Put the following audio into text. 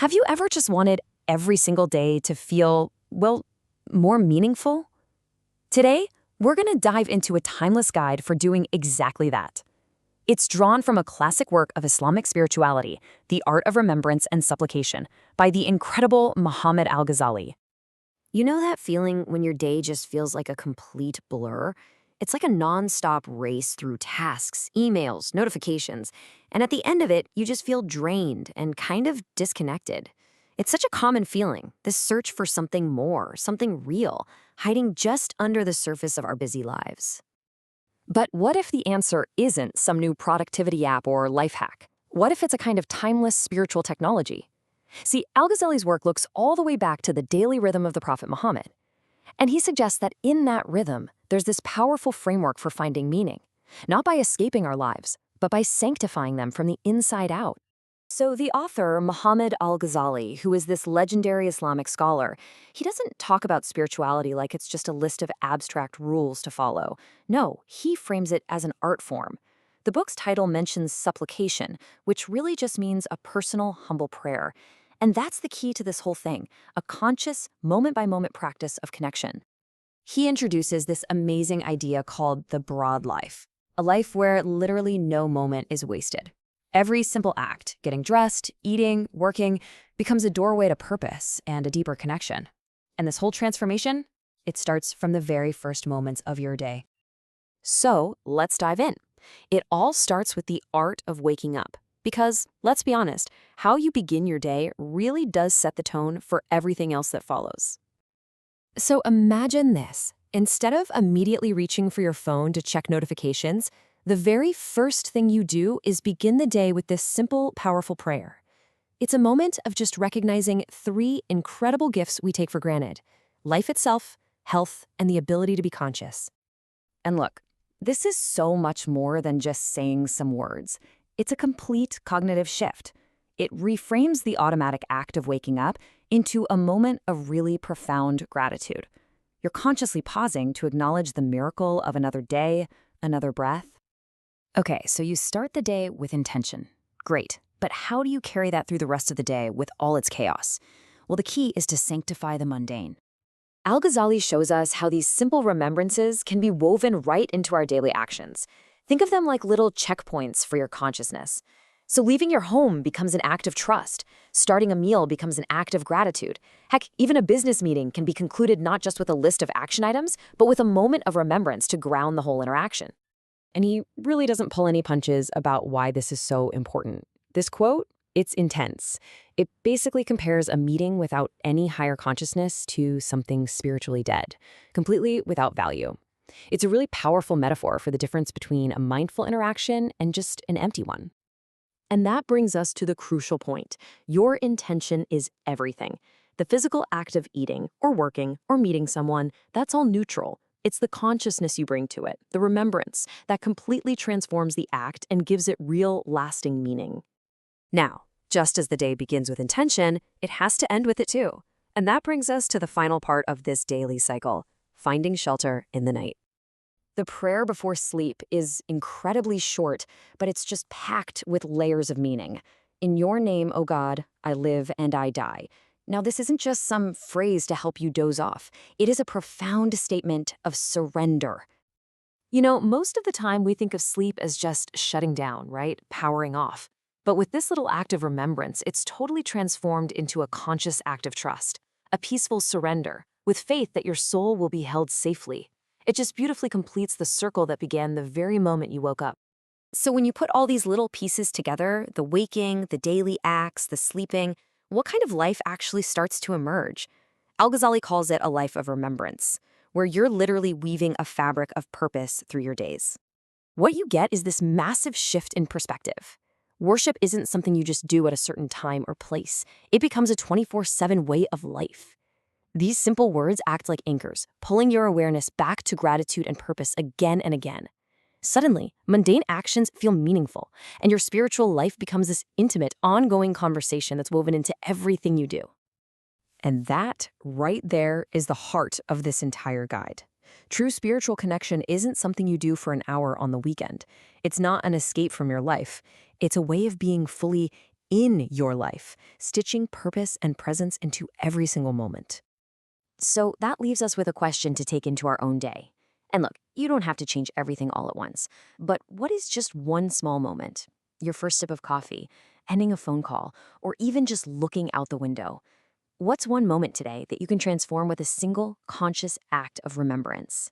Have you ever just wanted every single day to feel, well, more meaningful? Today, we're going to dive into a timeless guide for doing exactly that. It's drawn from a classic work of Islamic spirituality, The Art of Remembrance and Supplication, by the incredible Muhammad al-Ghazali. You know that feeling when your day just feels like a complete blur? It's like a non-stop race through tasks, emails, notifications, and at the end of it, you just feel drained and kind of disconnected. It's such a common feeling, this search for something more, something real, hiding just under the surface of our busy lives. But what if the answer isn't some new productivity app or life hack? What if it's a kind of timeless spiritual technology? See, al-Ghazali's work looks all the way back to the daily rhythm of the Prophet Muhammad. And he suggests that in that rhythm, there's this powerful framework for finding meaning, not by escaping our lives, but by sanctifying them from the inside out. So the author, Muhammad al-Ghazali, who is this legendary Islamic scholar, he doesn't talk about spirituality like it's just a list of abstract rules to follow. No, he frames it as an art form. The book's title mentions supplication, which really just means a personal, humble prayer. And that's the key to this whole thing, a conscious, moment-by-moment practice of connection. He introduces this amazing idea called the broad life, a life where literally no moment is wasted. Every simple act, getting dressed, eating, working, becomes a doorway to purpose and a deeper connection. And this whole transformation, it starts from the very first moments of your day. So let's dive in. It all starts with the art of waking up. Because, let's be honest, how you begin your day really does set the tone for everything else that follows. So imagine this. Instead of immediately reaching for your phone to check notifications, the very first thing you do is begin the day with this simple, powerful prayer. It's a moment of just recognizing three incredible gifts we take for granted: life itself, health, and the ability to be conscious. And look, this is so much more than just saying some words. It's a complete cognitive shift. It reframes the automatic act of waking up into a moment of really profound gratitude. You're consciously pausing to acknowledge the miracle of another day, another breath. Okay, so you start the day with intention. Great, but how do you carry that through the rest of the day with all its chaos? Well, the key is to sanctify the mundane. Al-Ghazali shows us how these simple remembrances can be woven right into our daily actions. Think of them like little checkpoints for your consciousness. So leaving your home becomes an act of trust. Starting a meal becomes an act of gratitude. Heck, even a business meeting can be concluded not just with a list of action items, but with a moment of remembrance to ground the whole interaction. And he really doesn't pull any punches about why this is so important. This quote, it's intense. It basically compares a meeting without any higher consciousness to something spiritually dead, completely without value. It's a really powerful metaphor for the difference between a mindful interaction and just an empty one. And that brings us to the crucial point. Your intention is everything. The physical act of eating or working or meeting someone, that's all neutral. It's the consciousness you bring to it, the remembrance, that completely transforms the act and gives it real, lasting meaning. Now, just as the day begins with intention, it has to end with it too. And that brings us to the final part of this daily cycle, finding shelter in the night. The prayer before sleep is incredibly short, but it's just packed with layers of meaning. In your name, O God, I live and I die. Now, this isn't just some phrase to help you doze off. It is a profound statement of surrender. You know, most of the time we think of sleep as just shutting down, right? Powering off. But with this little act of remembrance, it's totally transformed into a conscious act of trust, a peaceful surrender, with faith that your soul will be held safely. It just beautifully completes the circle that began the very moment you woke up. So when you put all these little pieces together, the waking, the daily acts, the sleeping, what kind of life actually starts to emerge? Al-Ghazali calls it a life of remembrance, where you're literally weaving a fabric of purpose through your days. What you get is this massive shift in perspective. Worship isn't something you just do at a certain time or place. It becomes a 24/7 way of life. These simple words act like anchors, pulling your awareness back to gratitude and purpose again and again. Suddenly, mundane actions feel meaningful, and your spiritual life becomes this intimate, ongoing conversation that's woven into everything you do. And that, right there, is the heart of this entire guide. True spiritual connection isn't something you do for an hour on the weekend. It's not an escape from your life. It's a way of being fully in your life, stitching purpose and presence into every single moment. So that leaves us with a question to take into our own day. And look, you don't have to change everything all at once, but what is just one small moment? Your first sip of coffee, ending a phone call, or even just looking out the window? What's one moment today that you can transform with a single conscious act of remembrance?